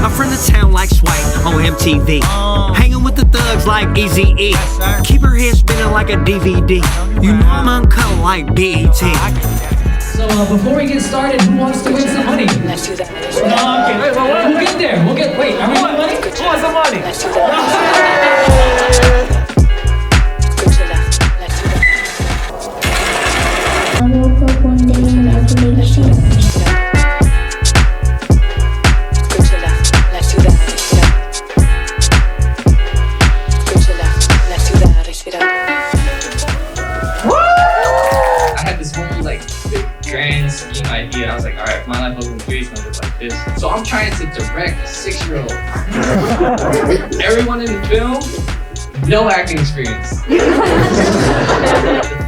I'm from the town like Swipe on MTV. Hanging with the thugs like Easy-E. Keep her head spinning like a DVD. You know I'm uncut like BET. So before we get started, who wants to win some money? Let's do that. No, I'm kidding. We'll get there. Wait, are we winning money? Who wants some money? Let's do that. I woke up one day and I believed she idea. I was like, all right, my life Oakland III is gonna look like this. So I'm trying to direct a 6-year-old. Everyone in the film, no acting experience. The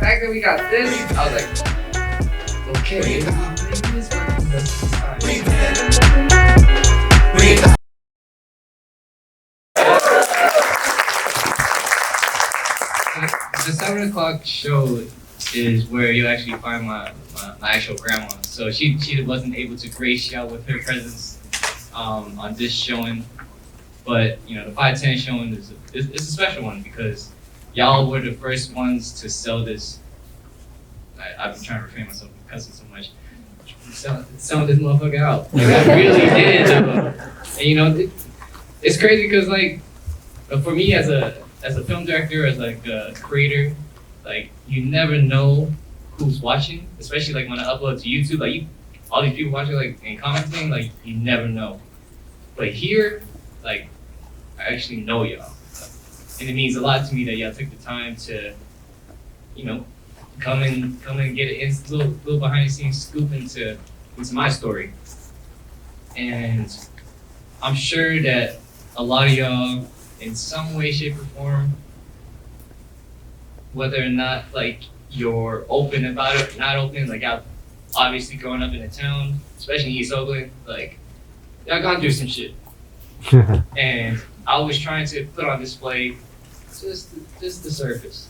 fact that we got this, I was like, okay, maybe this working this time. The 7 o'clock show is where you actually find my actual grandma. So she wasn't able to grace y'all with her presence on this showing. But you know, the 510 showing is a special one because y'all were the first ones to sell this. I've been trying to refrain myself from cussing so much. Selling this motherfucker out. Like, I really did. And you know, it's crazy because like for me as a film director, as like a creator, like you never know who's watching, especially like when I upload to YouTube, like all these people watching like and commenting, like you never know. But here, like I actually know y'all, and it means a lot to me that y'all took the time to, you know, come and get a little behind the scenes scoop into my story. And I'm sure that a lot of y'all, in some way, shape, or form, whether or not like you're open about it or not open, like I've obviously growing up in a town, especially in East Oakland, like y'all gone through some shit. And I was trying to put on display just the surface,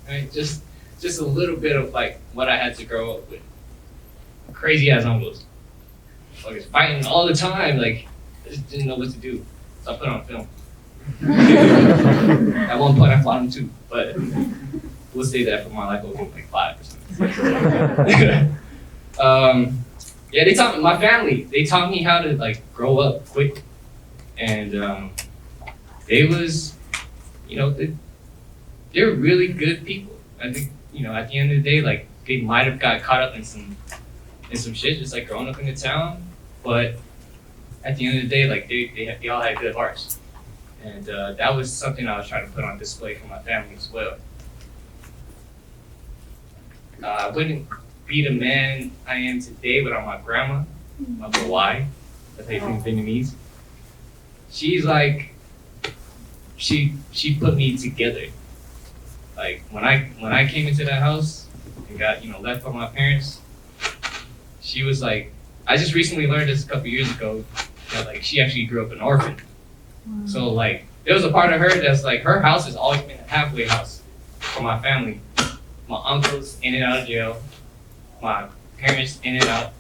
right? Just a little bit of like what I had to grow up with. Crazy ass uncles. Like it's fighting all the time, like I just didn't know what to do. So I put on film. At one point I fought him too, but we'll say that for my life over like 5 or something. Yeah, they taught me, my family, they taught me how to like grow up quick. And they was, you know, they're really good people. I think, you know, at the end of the day, like they might have got caught up in some shit, just like growing up in the town. But at the end of the day, like they all had good hearts. And that was something I was trying to put on display for my family as well. I wouldn't be the man I am today without my grandma, my Hawaii, that's how you think Vietnamese. She's like, she put me together. Like when I came into that house and got, you know, left by my parents, she was like, I just recently learned this a couple years ago that like she actually grew up an orphan. Wow. So like there was a part of her that's like her house has always been a halfway house for my family. My uncles in and out of jail, my parents in and out,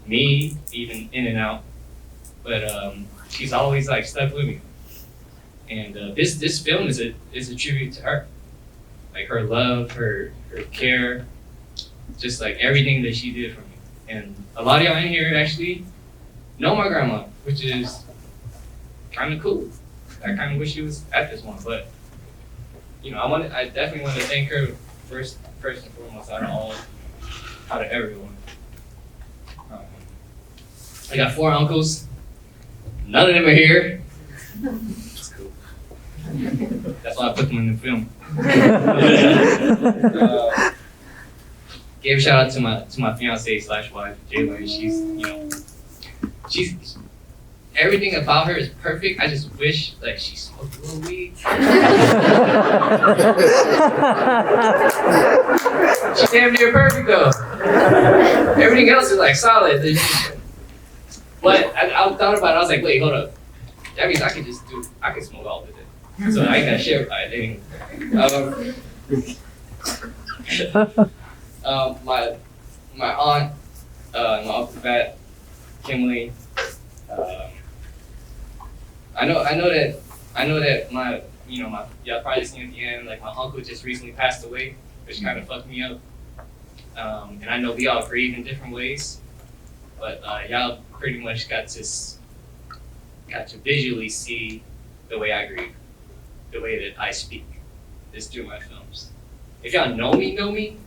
me even in and out. But she's always like stuck with me. And this film is a tribute to her. Like her love, her care, just like everything that she did for me. And a lot of y'all in here actually know my grandma, which is kind of cool. I kind of wish she was at this one, but you know, I definitely want to thank her first and foremost out of everyone. I got 4 uncles. None of them are here. That's cool. That's why I put them in the film. Gave a shout out to my fiance / wife, Jayla. She's, you know, she's everything about her is perfect. I just wish like she smoked a little weed. She's damn near perfect though. Everything else is like solid. But I thought about it, I was like, wait, hold up. That means I can smoke all of it. So I ain't gotta share with anything. My aunt, my uncle Pat, Kimberly, I know that my, y'all probably seen at the end, like my uncle just recently passed away, which kind of fucked me up. And I know we all grieve in different ways, but y'all pretty much got to visually see the way I grieve, the way that I speak, is through my films. If y'all know me, then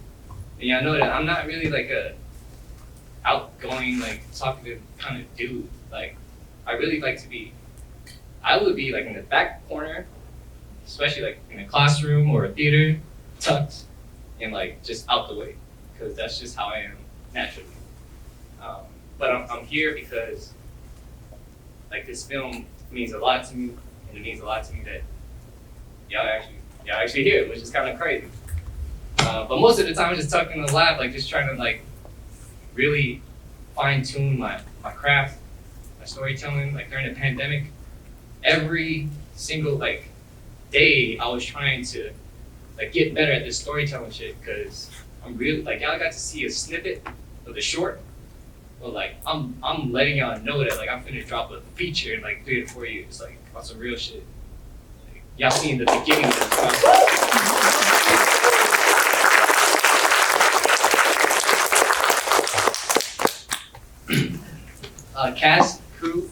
y'all know that I'm not really like a outgoing, like talkative kind of dude. Like, I really like to be, I would be like in the back corner, especially like in a classroom or a theater, tucked and like just out the way, because that's just how I am naturally. But I'm here because like this film means a lot to me, and it means a lot to me that y'all actually here, which is kind of crazy. But most of the time, I'm just tucked in the lab, like just trying to like really fine tune my craft, my storytelling. Like during the pandemic, every single like day, I was trying to like get better at this storytelling shit, because I'm really like, y'all got to see a snippet of the short, but like I'm letting y'all know that like I'm finna drop a feature in like 3 to 4 years, like on some real shit. Like, y'all seen the beginning of this process. Cast, crew,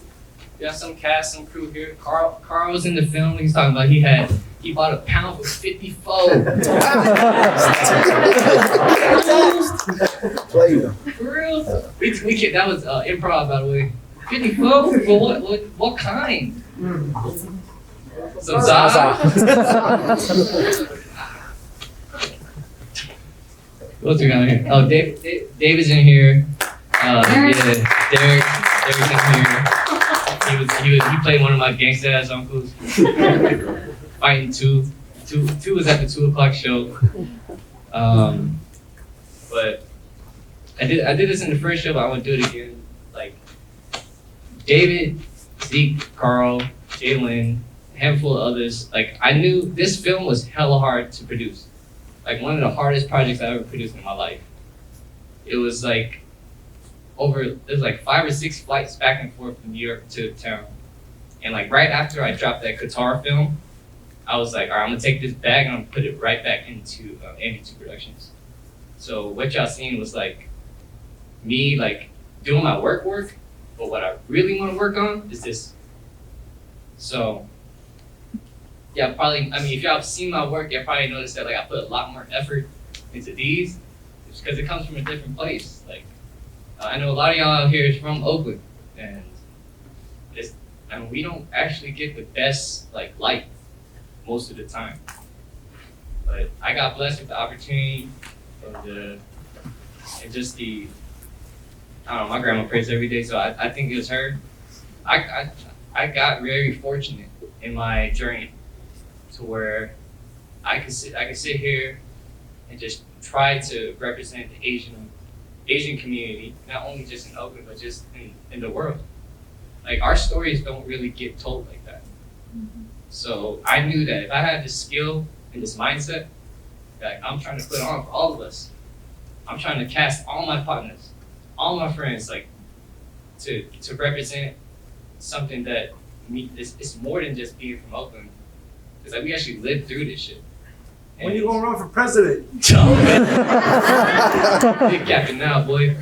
we got some cast, some crew here. Carl was in the film. He's talking about he bought a pound for 54. For real? We kid, that was improv, by the way. 54? For what kind? Some Zaza? What's we got here? Oh, David's in here. Yeah, Derek's in here. He played one of my gangsta ass uncles. Fighting two was at the 2 o'clock show. But I did this in the first show, but I want to do it again. Like David, Zeke, Carl, Jalen, a handful of others. Like I knew this film was hella hard to produce. Like one of the hardest projects I ever produced in my life. It was like there's like 5 or 6 flights back and forth from New York to town. And like right after I dropped that Qatar film, I was like, all right, I'm gonna take this bag and I'm gonna put it right back into MXTT Productions. So what y'all seen was like me like doing my work, but what I really want to work on is this. So yeah, probably, I mean, if y'all have seen my work, y'all probably noticed that like I put a lot more effort into these, just because it comes from a different place. Like I know a lot of y'all out here is from Oakland, and we don't actually get the best like light most of the time. But I got blessed with the opportunity and just the, I don't know, my grandma prays every day, so I think it was her. I got very fortunate in my journey to where I could sit here and just try to represent the Asian community, not only just in Oakland, but just in the world. Like our stories don't really get told like that. Mm-hmm. So I knew that if I had this skill and this mindset that I'm trying to put on for all of us, I'm trying to cast all my partners, all my friends, like to represent something that it's more than just being from Oakland. It's like we actually lived through this shit. When you gonna run for president? Big captain now, boy.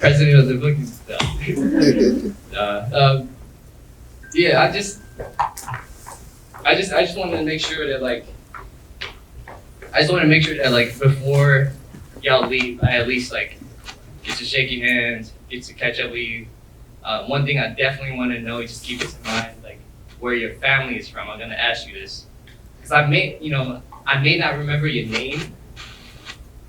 President of the fucking stuff. Yeah, I just wanted to make sure that like before y'all leave, I at least like get to shake your hands, get to catch up with you. One thing I definitely want to know, just keep this in mind, like where your family is from. I'm gonna ask you this. Because I may not remember your name,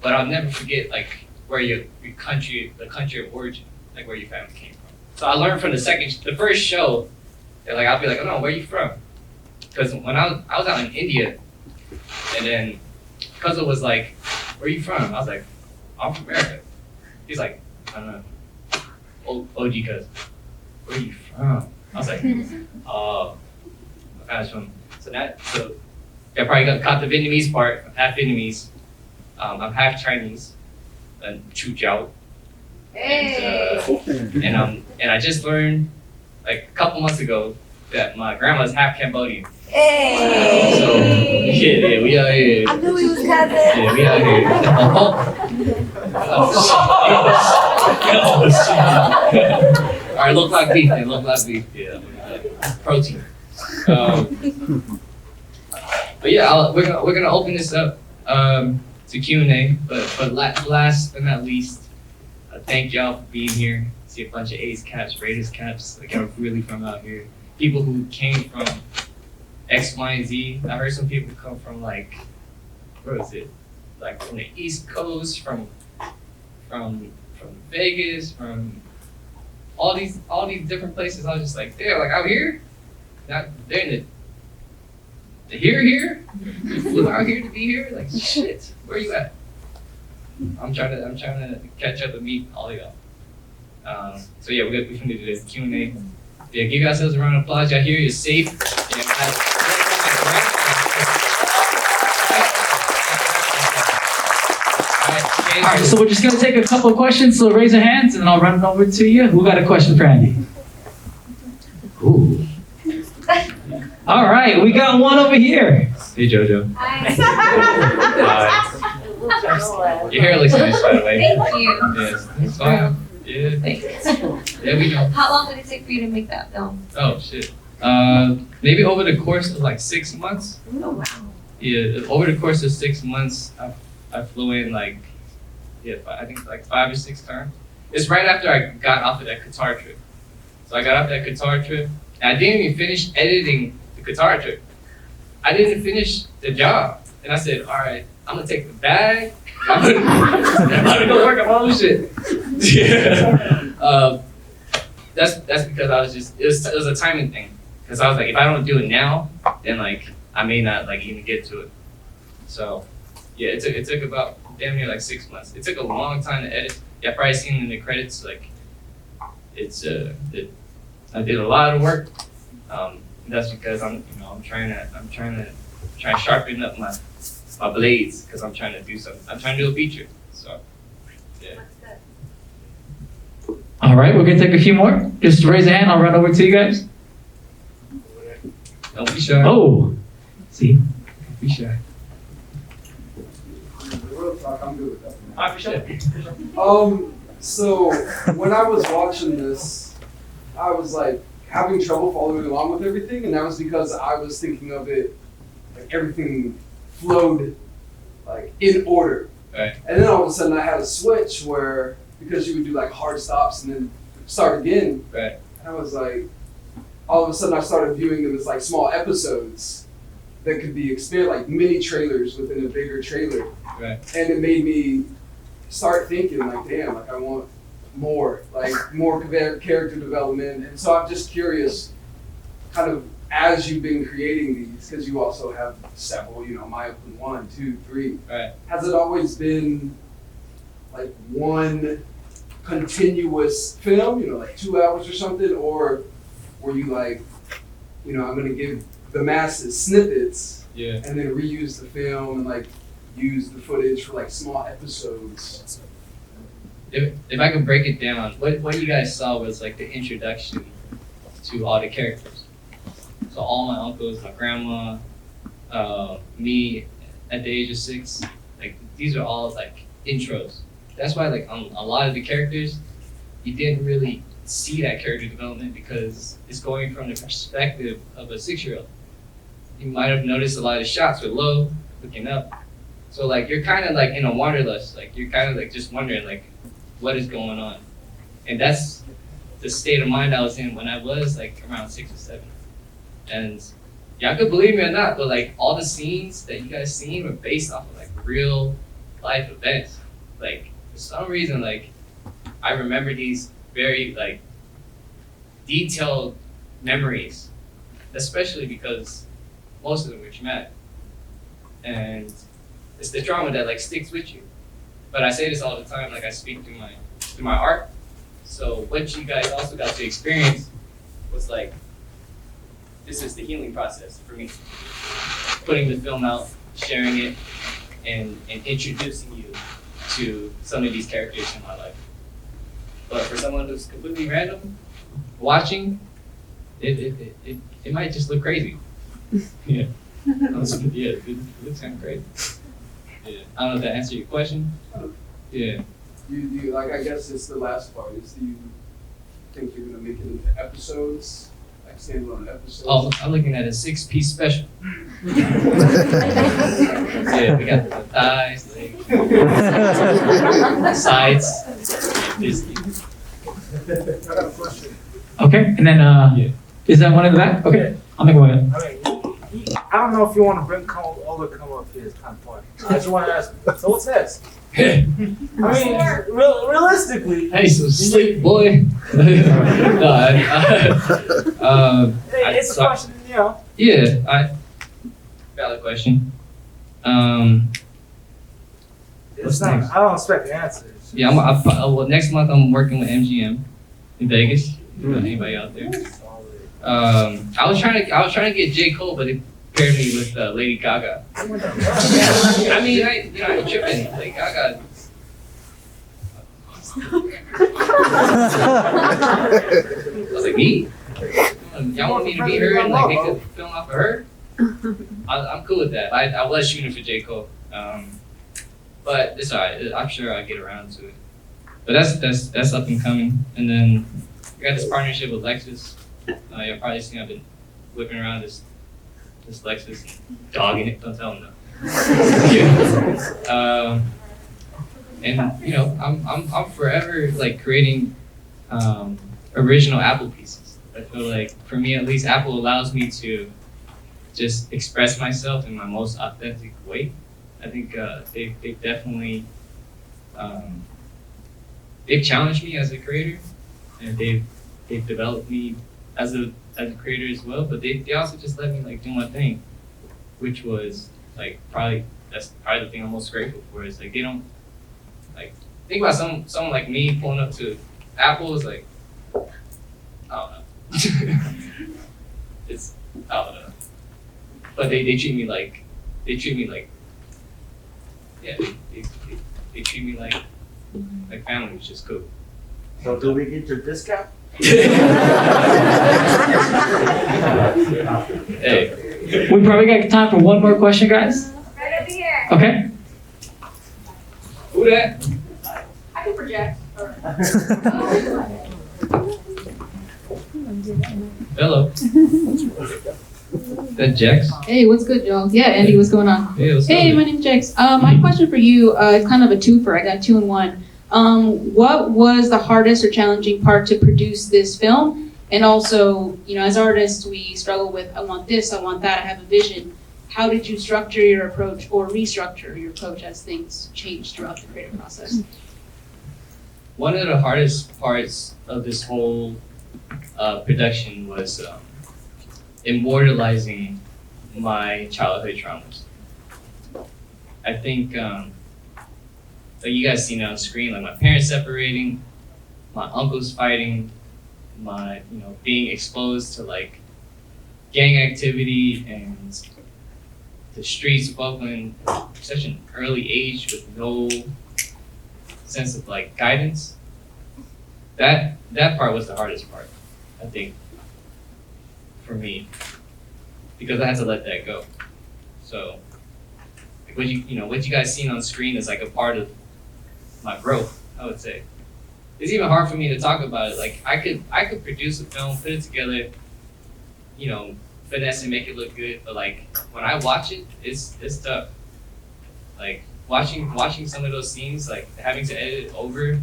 but I'll never forget like where your country, the country of origin, like where your family came from. So I learned from the first show that like I'll be like, oh no, where are you from? Because when I was out in India, and then cousin was like, where are you from? I was like, I'm from America. He's like, I don't know, OG cuz, where are you from? I was like, oh, I was from. So I probably caught the Vietnamese part. I'm half Vietnamese. I'm half Chinese. And Choutout. Hey. And I just learned like a couple months ago that my grandma's half Cambodian. Hey! So yeah, we out here. I knew he was cousin. Yeah, we out here. All right, look like beef. Look like beef. Yeah, protein. But yeah, we're gonna open this up to Q&A. But last but not least, thank y'all for being here. See a bunch of A's caps, Raiders caps, like are really from out here. People who came from X, Y, and Z. I heard some people come from like, where was it? Like from the East Coast, from Vegas, from all these different places. I was just like, they're like out here. Not they're in the here. You flew out here to be here. Like shit. Where you at? I'm trying to catch up and meet all of y'all. So yeah, we're gonna do this Q&A. Yeah, give yourselves a round of applause. Y'all here, you're safe. All right, so we're just gonna take a couple of questions. So raise your hands, and I'll run it over to you. Who got a question for Andy? Ooh. All right, we got one over here. Hey JoJo. Hi. Your hair looks nice, by the way. Thank you. Yes, it's fine. Yeah. Thanks. Yeah, we know. How long did it take for you to make that film? Oh shit. Maybe over the course of like 6 months. Oh wow. Yeah, over the course of 6 months, I flew in like, I think like 5 or 6 times. It's right after I got off of that Qatar trip. So I got off that Qatar trip, and I didn't even finish editing the Qatar trip. I didn't finish the job, and I said, all right, I'm gonna take the bag. I'm gonna go work on my own shit. Yeah. That's because I was just it was a timing thing. Because I was like, if I don't do it now, then like I may not like even get to it. So yeah, it took about damn near like 6 months. It took a long time to edit. Yeah, probably seen in the credits like I did a lot of work. That's because I'm trying to sharpen up my blades because I'm trying to do something. I'm trying to do a feature. So yeah. All right, we're gonna take a few more. Just raise a hand. I'll run over to you guys. Don't be shy. Oh, see. Don't be shy. Real talk, I'm good with that. Ah, for sure. So when I was watching this, I was like having trouble following along with everything, and that was because I was thinking of it like everything flowed like in order. Right. And then all of a sudden I had a switch where because you would do like hard stops and then start again. Right. And I was like, all of a sudden I started viewing them as like small episodes that could be expanded, like mini trailers within a bigger trailer. Right. And it made me start thinking like, damn, like I want more character development. And so I'm just curious, kind of as you've been creating these, because you also have several, My Oakland 1, 2, 3. Right. Has it always been like one continuous film, like 2 hours or something, or were you like, I'm gonna give the masses snippets Yeah. and then reuse the film and like use the footage for like small episodes? If I could break it down, what you guys saw was like the introduction to all the characters. So all my uncles, my grandma, me at the age of 6, like these are all like intros. That's why like on a lot of the characters, you didn't really see that character development because it's going from the perspective of a 6-year-old. You might have noticed a lot of shots with low, looking up. So like you're kind of like in a wanderlust, like you're kind of like just wondering like what is going on. And that's the state of mind I was in when I was like around 6 or 7. And y'all could believe me or not, but like all the scenes that you guys seen were based off of like real life events. Like for some reason, like I remember these very like detailed memories, especially because most of them were traumatic. And it's the trauma that like sticks with you. But I say this all the time, like I speak through my art. So what you guys also got to experience was like, this is the healing process for me. Putting the film out, sharing it, and introducing you to some of these characters in my life. But for someone who's completely random, watching, it might just look crazy. Yeah. Yeah, it looks kind of crazy. Yeah. I don't know if that answered your question. Yeah. Do you like? I guess it's the last part. Is do you think you're gonna make it into episodes, like standalone episodes? Oh, I'm looking at a 6-piece special. Yeah, we got the thighs, legs, sides. This. I got a question. Okay, and then is that one in the back? Okay, I'll make one. I mean, I don't know if you want to bring come up here. It's kind of funny. I just want to ask. So what's next? I mean, realistically. Hey, so sleep, boy. No, It's a question, you know. Yeah, valid question. It's not. next? I don't expect the answers. Yeah, well, next month I'm working with MGM in Vegas. Anybody out there? I was trying to get J. Cole, but it paired me with Lady Gaga. I mean, I ain't tripping. Lady Gaga. I was like, me? Y'all want me to be her and like make a film off of her? I'm cool with that. I was shooting for J. Cole, but it's alright. I'm sure I'll get around to it. But that's up and coming. And then we got this partnership with Lexus. You'll probably see I've been whipping around this Lexus, dogging it. Don't tell them no. And you know, I'm forever like creating original Apple pieces. I feel like for me at least, Apple allows me to just express myself in my most authentic way. I think they've definitely they've challenged me as a creator, and they've developed me as a creator as well. But they also just let me like do my thing, which was like that's probably the thing I'm most grateful for. Is like they don't like think about someone like me pulling up to Apple is like I don't know. It's I don't know. But they treat me like yeah, they treat me like family, which is cool. So do we get your discount? Hey, We probably got time for one more question, guys. Right over here. Okay. who that? I can project. Hello. That Jax? Hey, what's good, y'all? Yeah, Andy, what's going on? Hey, what's Hey, up? my name's Jax. My question for you is kind of a twofer. I got 2 in 1. What was the hardest or challenging part to produce this film? And also, you know, as artists, we struggle with, I want this, I want that, I have a vision. How did you structure your approach or restructure your approach as things change throughout the creative process? One of the hardest parts of this whole production was immortalizing my childhood traumas. I think, like you guys seen it on screen, like my parents separating, my uncles fighting, my being exposed to like gang activity and the streets of Oakland at such an early age with no sense of like guidance. That part was the hardest part, I think, for me, because I had to let that go. So like what you guys seen on screen is like a part of my growth, I would say. It's even hard for me to talk about it. Like I could produce a film, put it together, finesse and make it look good, but like when I watch it, it's tough. Like watching some of those scenes, like having to edit it over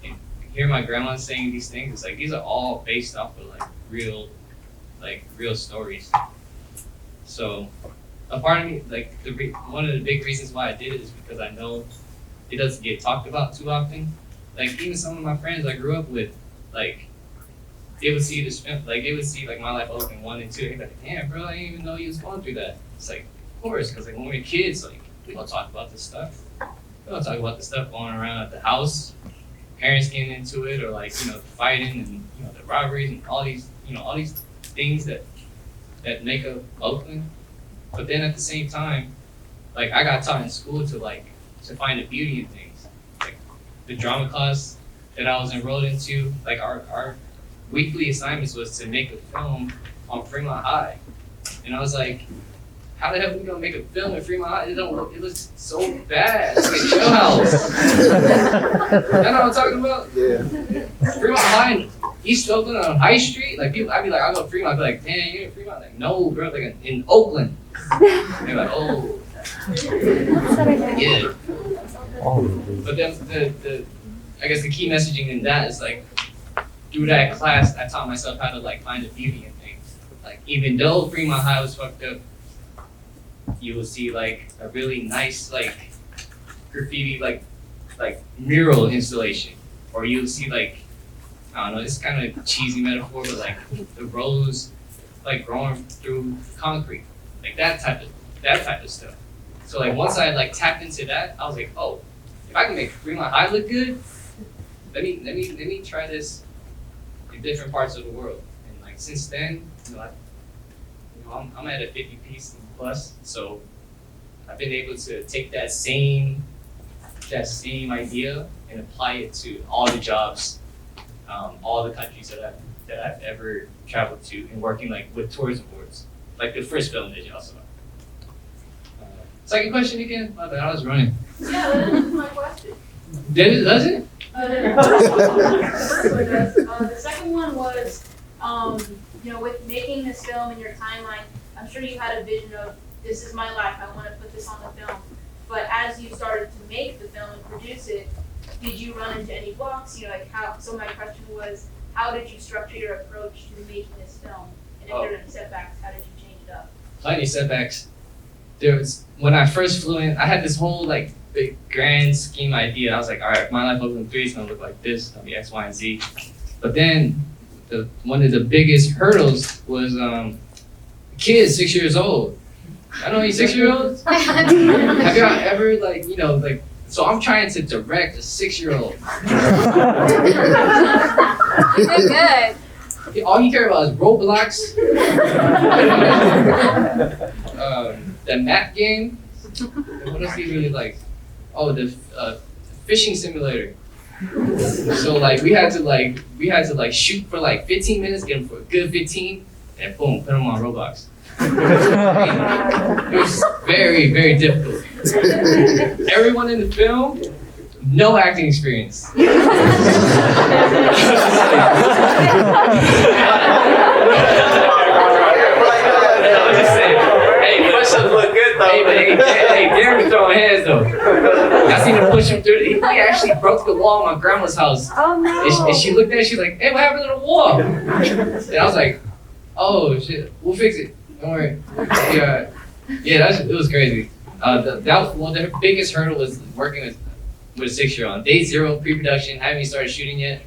and hear my grandma saying these things, it's like these are all based off of like real stories. So a part of me, like one of the big reasons why I did it is because I know it doesn't get talked about too often. Like even some of my friends I grew up with, like they would see this film, like they would see like My Life Oakland 1 and 2, and they'd be like, damn bro, I didn't even know you was going through that. It's like, of course, because like when we were kids, like we don't talk about this stuff. We don't talk about the stuff going around at the house, parents getting into it, or like fighting and the robberies and all these things that make up Oakland. But then at the same time, like I got taught in school to find the beauty in things. Like the drama class that I was enrolled into, like our weekly assignments was to make a film on Fremont High. And I was like, how the hell are we gonna make a film in Fremont High? It looks so bad. It's like Chill House. You know what I'm talking about? Yeah. Fremont High in East Oakland on High Street. Like people, I'd be like, I'll go to Fremont. I'd be like, damn, you're in Fremont? Like, no, bro, like in Oakland. They're like, oh. Yeah. But then the I guess the key messaging in that is like, through that class, I taught myself how to like find the beauty in things. Like even though Fremont High was fucked up, you will see like a really nice like graffiti like mural installation, or you'll see like, I don't know, it's kind of a cheesy metaphor, but like the rose like growing through concrete, like that type of stuff. So like once I like tapped into that, I was like, oh, if I can make Fremont High look good, let me try this in different parts of the world. And like since then, I'm at a 50 piece plus, so I've been able to take that same idea and apply it to all the jobs, all the countries that I've ever traveled to, and working like with tourism boards, like the first film that y'all saw. Second question again? My bad, I was running. Yeah, that answers my question. Does it? First one does. The second one was, with making this film in your timeline, I'm sure you had a vision of, this is my life, I want to put this on the film. But as you started to make the film and produce it, did you run into any blocks? So my question was, how did you structure your approach to making this film? And if there were any setbacks, how did you change it up? Plenty of setbacks. When I first flew in, I had this whole like big grand scheme idea. I was like, all right, my life Oakland III is gonna look like this, it's gonna be X, Y, and Z. But then one of the biggest hurdles was kids 6 years old. I know any 6-year-olds? Have y'all ever so I'm trying to direct a 6-year-old. Good. All you care about is Roblox, the map game. What else do you really like? Oh, the fishing simulator. So like we had to shoot for like 15 minutes, get them for a good 15, and boom, put them on Roblox. It was very, very difficult. Everyone in the film, no acting experience. Hey, Darren's throwing hands though. I seen him push him through. He actually broke the wall in my grandma's house. Oh no. And she looked at it, she's like, hey, what happened to the wall? And I was like, oh shit, we'll fix it. Don't worry. Yeah, it was crazy. The biggest hurdle was working with a 6-year-old. Day 0 pre-production, haven't even started shooting yet.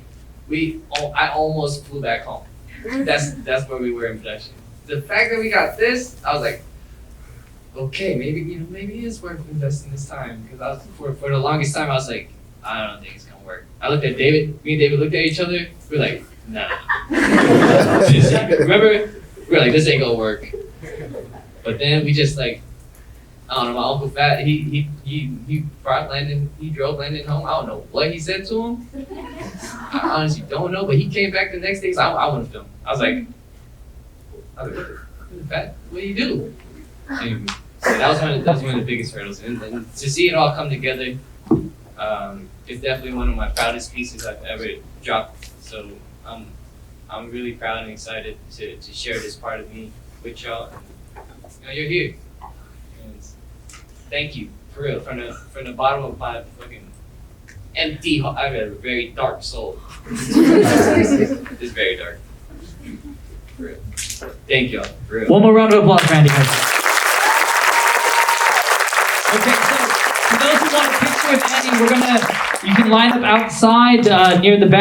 I almost flew back home. That's where we were in production. The fact that we got this, I was like, okay, maybe it is worth investing this time, because for the longest time I was like, I don't think it's gonna work. I looked at David. Me and David looked at each other. We were like, nah. Remember? We were like, this ain't gonna work. But then we just like, I don't know. My Uncle Fat, he drove Landon home. I don't know what he said to him. I honestly don't know. But he came back the next day. So I want to film. I was like, Fat, what do you do? And so that was one of the biggest hurdles, and to see it all come together, is definitely one of my proudest pieces I've ever dropped. So I'm really proud and excited to share this part of me with y'all. You're here, and thank you for real, from the bottom of my fucking empty heart. I have a very dark soul. It's very dark. For real. Thank y'all. For real. One more round of applause, Randy. Okay, so for those who want a picture with Andy, you can line up outside near the back.